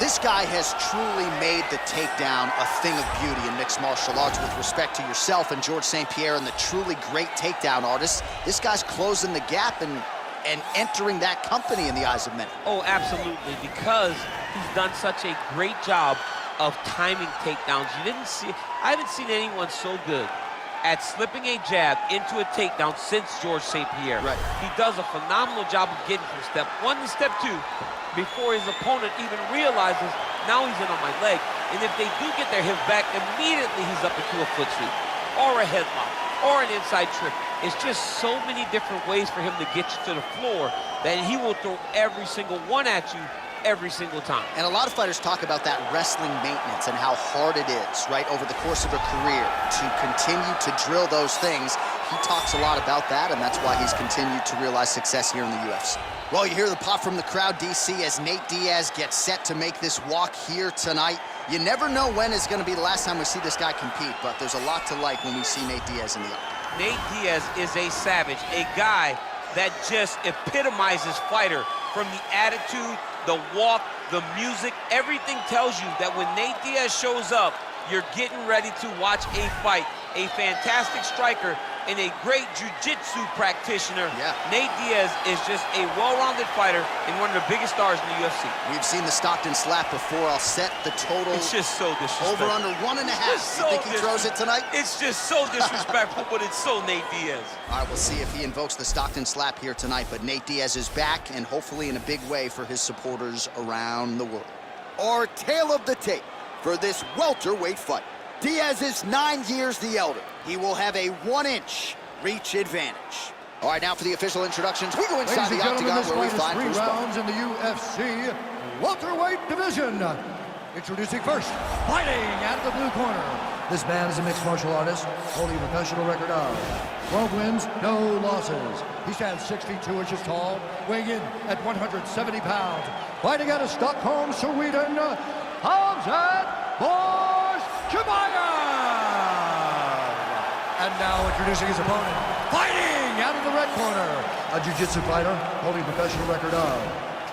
this guy has truly made the takedown a thing of beauty in mixed martial arts. With respect to yourself and George St. Pierre and the truly great takedown artists, this guy's closing the gap and entering that company in the eyes of many. Oh, absolutely, because he's done such a great job of timing takedowns. I haven't seen anyone so good at slipping a jab into a takedown since George St. Pierre. Right. He does a phenomenal job of getting from step 1 to step 2 before his opponent even realizes now he's in on my leg. And if they do get their hip back, immediately he's up into a foot sweep or a headlock or an inside trip. It's just so many different ways for him to get you to the floor that he will throw every single one at you every single time. And a lot of fighters talk about that wrestling maintenance and how hard it is, right, over the course of a career to continue to drill those things. He talks a lot about that, and that's why he's continued to realize success here in the UFC. Well, you hear the pop from the crowd, DC, as Nate Diaz gets set to make this walk here tonight. You never know when is going to be the last time we see this guy compete, but there's a lot to like when we see Nate Diaz in the octagon. Nate Diaz is a savage, a guy that just epitomizes fighter. From the attitude, the walk, the music, everything tells you that when Nate Diaz shows up, you're getting ready to watch a fight. A fantastic striker and a great jiu-jitsu practitioner. Yeah. Nate Diaz is just a well-rounded fighter and one of the biggest stars in the UFC. We've seen the Stockton slap before. I'll set the total. It's just so disrespectful. Over under 1.5. So you think he throws it tonight? It's just so disrespectful, but it's so Nate Diaz. All right, we'll see if he invokes the Stockton slap here tonight, but Nate Diaz is back, and hopefully in a big way for his supporters around the world. Our tale of the tape for this welterweight fight. Diaz is 9 years the elder. He will have a 1-inch reach advantage. All right, now for the official introductions, we go inside the octagon where we find 3 rounds in the UFC welterweight division. Introducing first, fighting out of the blue corner. This man is a mixed martial artist, holding a professional record of 12 wins, no losses. He stands 6 feet 2 inches tall, weighing in at 170 pounds. Fighting out of Stockholm, Sweden, DIAZ vs CHIMAEV. And now introducing his opponent, fighting out of the red corner, a jiu-jitsu fighter holding a professional record of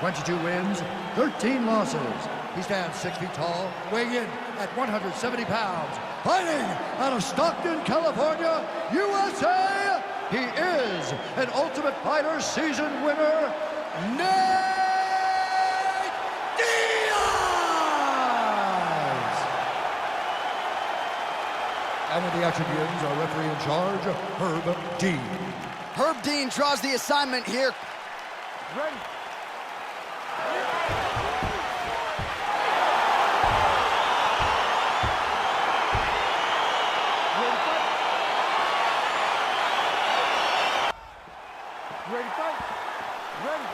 22 wins, 13 losses. He stands 6 feet tall, weighing in at 170 pounds. Fighting out of Stockton, California, USA, he is an Ultimate Fighter season winner, Nate Diaz! And when the action begins, our referee in charge, Herb Dean. Herb Dean draws the assignment here. Ready. Ready, fight. Ready.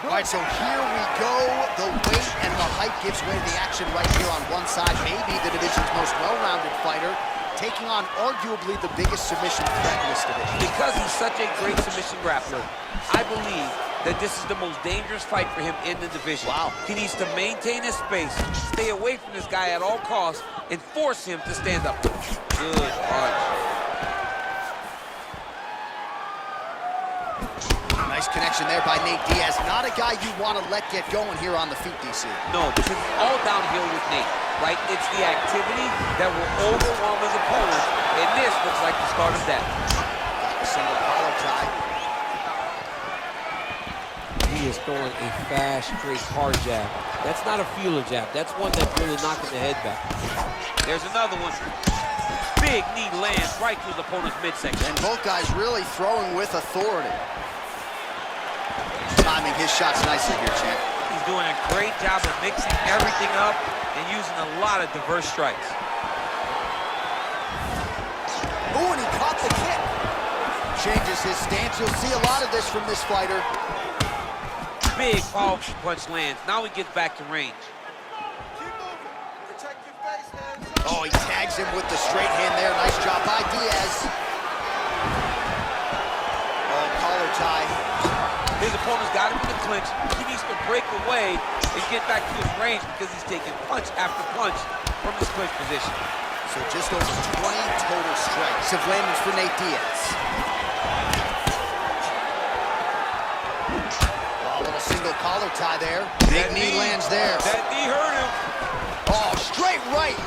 All right, so here we go. The weight and the height gives way to the action right here on one side. Maybe the division's most well-rounded fighter, taking on arguably the biggest submission threat in this division. Because he's such a great submission grappler, I believe that this is the most dangerous fight for him in the division. Wow. He needs to maintain his space, stay away from this guy at all costs, and force him to stand up. Good punch. Nice connection there by Nate Diaz. Not a guy you want to let get going here on the feet, DC. No, because it's all downhill with Nate, right? It's the activity that will overwhelm his opponent, and this looks like the start of that. Got the single collar tie. He is throwing a fast, straight, hard jab. That's not a feeler jab. That's one that's really knocking the head back. There's another one. Big knee lands right to his opponent's midsection. And both guys really throwing with authority. Timing his shots nicely here, champ. He's doing a great job of mixing everything up and using a lot of diverse strikes. Oh, and he caught the kick. Changes his stance. You'll see a lot of this from this fighter. Big, powerful punch lands. Now he gets back to range. Oh, he tags him with the straight hand there. Nice job by Diaz. Oh, collar tie. His opponent's got him in the clinch. He needs to break away and get back to his range because he's taking punch after punch from his clinch position. So just over 20 total strikes have landed for Nate Diaz. Oh, a little single the collar tie there. Big knee lands there. That knee hurt him. Oh, straight right.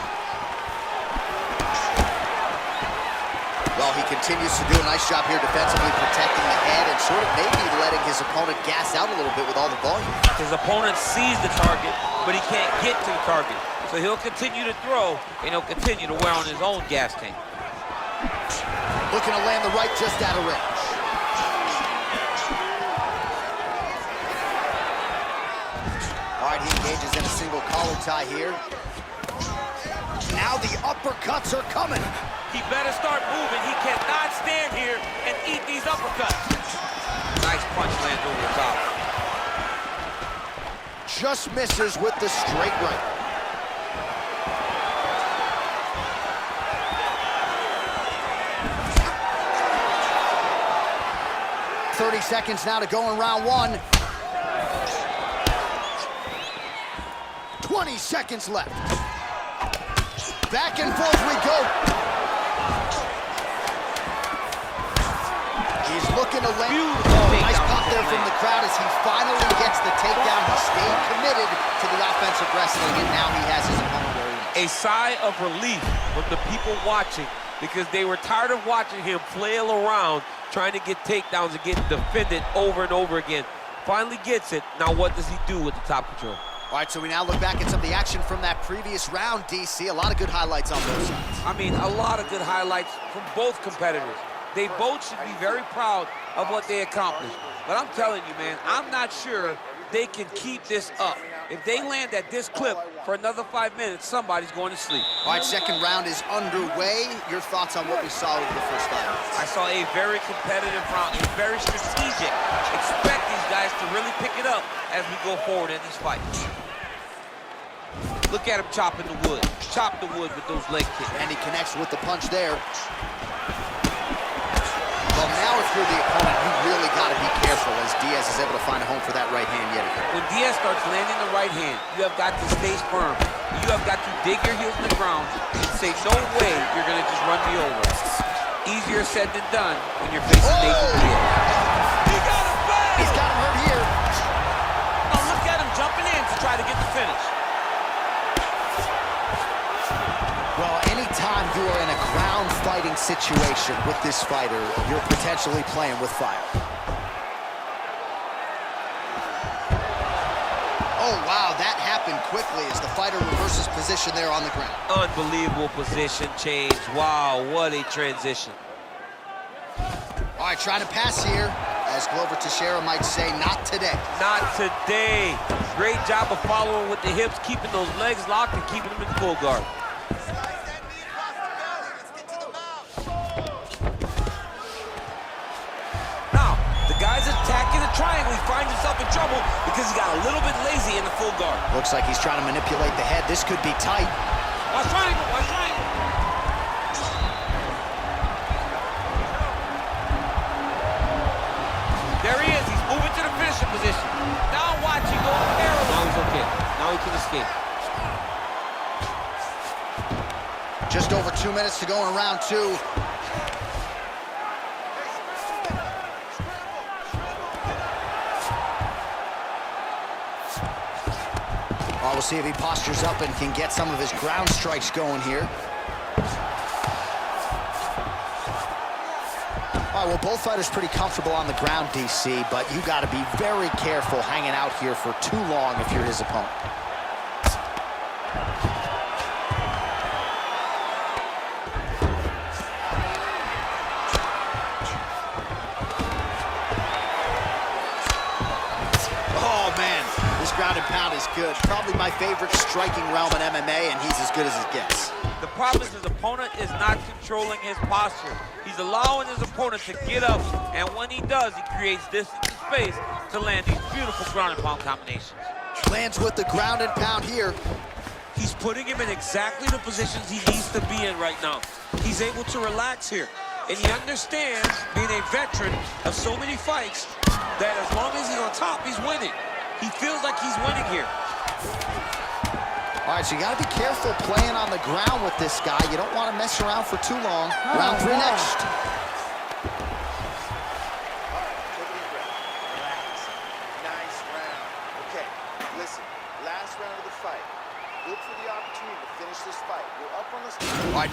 Well, he continues to do a nice job here defensively, protecting the head and sort of maybe letting his opponent gas out a little bit with all the volume. His opponent sees the target, but he can't get to the target. So he'll continue to throw, and he'll continue to wear on his own gas tank. Looking to land the right just out of range. All right, he engages in a single collar tie here. Now the uppercuts are coming. He better start moving. He cannot stand here and eat these uppercuts. Nice punch lands over the top. Just misses with the straight right. "30 seconds now to go in round one. 20 seconds left. Back and forth we go. He's looking to land. Nice pop there from the crowd as he finally gets the takedown. He stayed committed to the offensive wrestling, and now he has his opponent where he is. A sigh of relief from the people watching, because they were tired of watching him flail around trying to get takedowns and get defended over and over again. Finally gets it. Now what does he do with the top control? All right, so we now look back at some of the action from that previous round, DC. A lot of good highlights on both sides. I mean, a lot of good highlights from both competitors. They both should be very proud of what they accomplished. But I'm telling you, man, I'm not sure they can keep this up. If they land at this clip for another 5 minutes, somebody's going to sleep. All right, second round is underway. Your thoughts on what we saw over the first 5 minutes? I saw a very competitive round, a very strategic. Expect these guys to really pick it up as we go forward in this fight. Look at him chopping the wood. Chop the wood with those leg kicks. And he connects with the punch there. Well, now if you're the opponent, you really got to be careful as Diaz is able to find a home for that right hand yet again. When Diaz starts landing the right hand, you have got to stay firm. You have got to dig your heels in the ground and say, no way you're going to just run me over. Easier said than done when you're facing Nathan Diaz. He got him back! He's got him hurt here. Oh, look at him jumping in to try to get the finish. Well, anytime you are in a ground fighting situation with this fighter, you're potentially playing with fire. Oh, wow, that happened quickly as the fighter reverses position there on the ground. Unbelievable position change. Wow, what a transition. All right, trying to pass here, as Glover Teixeira might say, not today. Not today. Great job of following with the hips, keeping those legs locked and keeping them in full guard. Attacking the triangle, he finds himself in trouble because he got a little bit lazy in the full guard. Looks like he's trying to manipulate the head. This could be tight. Watch triangle, watch triangle. There he is, he's moving to the finishing position. Now watch, he goes parallel. Now he's okay, now he can escape. Just over 2 minutes to go in round 2. We'll see if he postures up and can get some of his ground strikes going here. All right, well, both fighters pretty comfortable on the ground, DC, but you got to be very careful hanging out here for too long if you're his opponent. Ground and pound is good. Probably my favorite striking realm in MMA, and he's as good as it gets. The problem is his opponent is not controlling his posture. He's allowing his opponent to get up, and when he does, he creates distance and space to land these beautiful ground and pound combinations. Lands with the ground and pound here. He's putting him in exactly the positions he needs to be in right now. He's able to relax here, and he understands, being a veteran of so many fights, that as long as he's on top, he's winning. He feels like he's winning here. All right, so you got to be careful playing on the ground with this guy. You don't want to mess around for too long. Round 3 next. Nice round.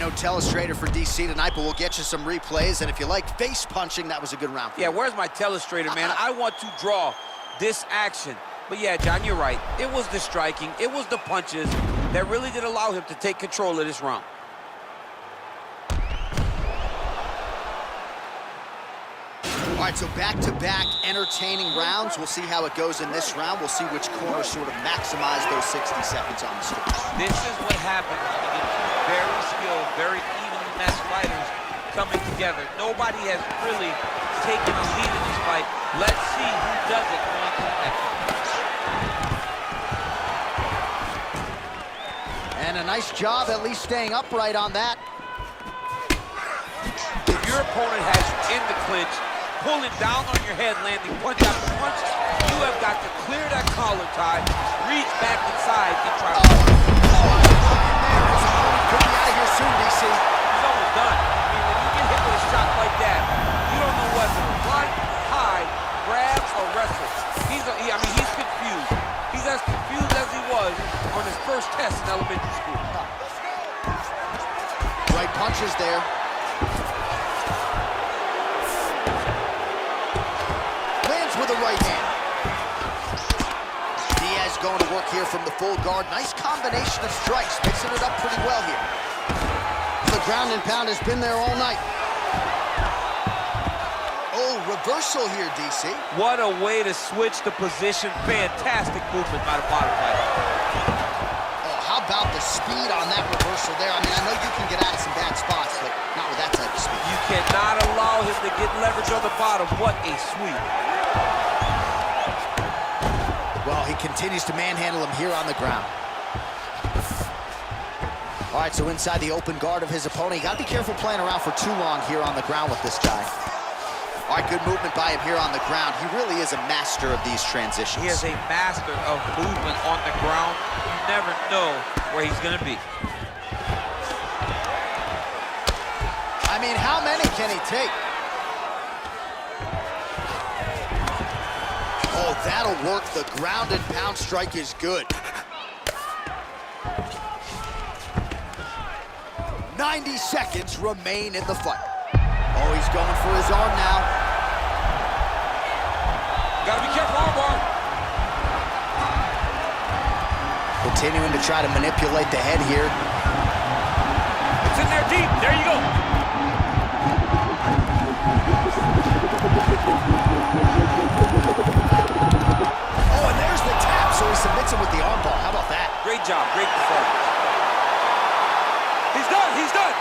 no telestrator for DC tonight, but we'll get you some replays. And if you like face punching, that was a good round. Yeah, where's my telestrator, man? I want to draw this action. But yeah, John, you're right. It was the striking, it was the punches that really did allow him to take control of this round. All right, so back-to-back entertaining rounds. We'll see how it goes in this round. We'll see which corner sort of maximize those 60 seconds on the stage. This is what happens when you get two very skilled, very evenly matched fighters coming together. Nobody has really taken a lead in this fight. Let's see who does it going to the next one. And a nice job at least staying upright on that. If your opponent has you in the clinch, pulling down on your head, landing punch after punch, you have got to clear that collar tie, reach back inside, and try to... His opponent could be out of here soon, DC. He's almost done. I mean, when you get hit with a shot like that, you don't know whether to run, hide, grab, or wrestle. He's confused. He's as confused as he was on his first test in elementary school. Right punches there. With a right hand. Diaz going to work here from the full guard. Nice combination of strikes, mixing it up pretty well here. The ground and pound has been there all night. Oh, reversal here, DC. What a way to switch the position. Fantastic movement by the bottom fighter. Oh, how about the speed on that reversal there? I mean, I know you can get out of some bad spots, but not with that type of speed. You cannot allow him to get leverage on the bottom. What a sweep. Well, he continues to manhandle him here on the ground. All right, so inside the open guard of his opponent. You got to be careful playing around for too long here on the ground with this guy. All right, good movement by him here on the ground. He really is a master of these transitions. He is a master of movement on the ground. You never know where he's going to be. I mean, how many can he take? Oh, that'll work. The ground and pound strike is good. 90 seconds remain in the fight. Oh, he's going for his arm now. Gotta be careful, armbar. Continuing to try to manipulate the head here. It's in there deep. There you go. Oh, and there's the tap, so he submits him with the armbar. How about that? Great job, great performance. He's done, he's done.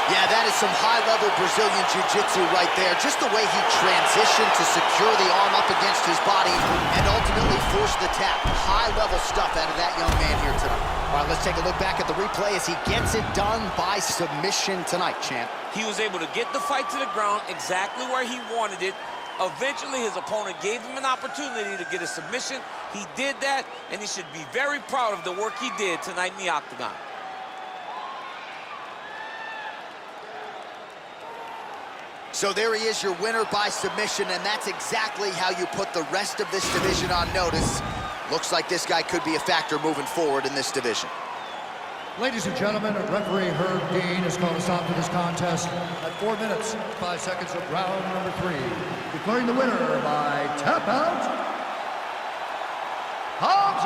Yeah, that is some high-level Brazilian Jiu-Jitsu right there. Just the way he transitioned to secure the arm up against his body and ultimately force the tap. High-level stuff out of that young man here tonight. All right, let's take a look back at the replay as he gets it done by submission tonight, champ. He was able to get the fight to the ground exactly where he wanted it. Eventually, his opponent gave him an opportunity to get a submission. He did that, and he should be very proud of the work he did tonight in the octagon. So there he is, your winner by submission, and that's exactly how you put the rest of this division on notice. Looks like this guy could be a factor moving forward in this division. Ladies and gentlemen, referee Herb Dean has called a stop to this contest at 4 minutes, 5 seconds of round number 3, declaring the winner by tap out, Hobbs.